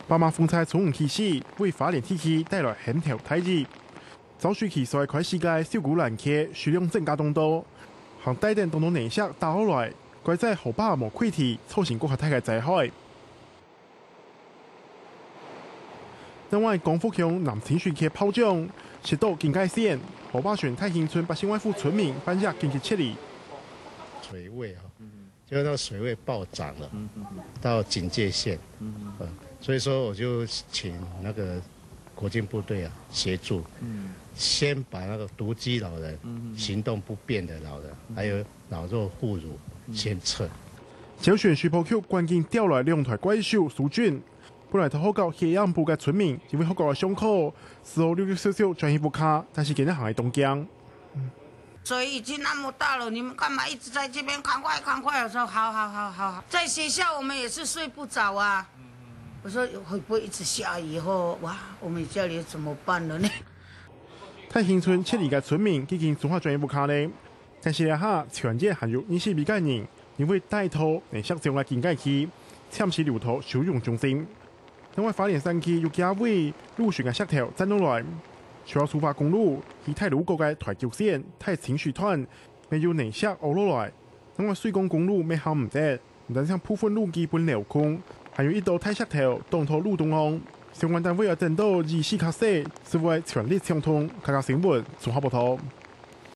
百万风采从起始，为花莲地区带来很条大日。早水期所开始嘅小古兰溪数量增加众多，行带电东东内石打落来，怪在后巴无溃堤，造成国家大嘅灾害。另外，光复乡南清水溪炮仗，直到警戒线，后巴县太兴村80万户村民半夜紧急撤离。水位啊，就那个水位暴涨了，到警戒线，所以说我就请那个国军部队啊协助，先把那个独居老人、行动不便的老人，还有老弱妇孺先撤。小选水坡区关键调来2台怪兽苏俊。本来头好到黑暗部嘅村民，因为好高嘅伤口，事后溜少少转移不卡，但是今日行喺东江。水已经那么大了，你们干嘛一直在这边？赶快，赶快！我说好，在学校我们也是睡不着啊。我说会不会一直下雨后，哇，我们家里怎么办了呢？太兴村撤离嘅村民已经综合转移不卡呢，但是呢下全界含有20米嘅人，因为带头内设上嘅警戒区，暂时留头收容中心。另外，花莲山区有几位陆巡嘅石头站落来，除了出发公路以太鲁国嘅台九线、太清水团，未有内石凹落来。另外，水工公路未行唔得，唔但像部分路基本留空，还有一道太石头挡到路东岸。相关单位要等到24卡4，是为全力畅通。卡新闻综合报道。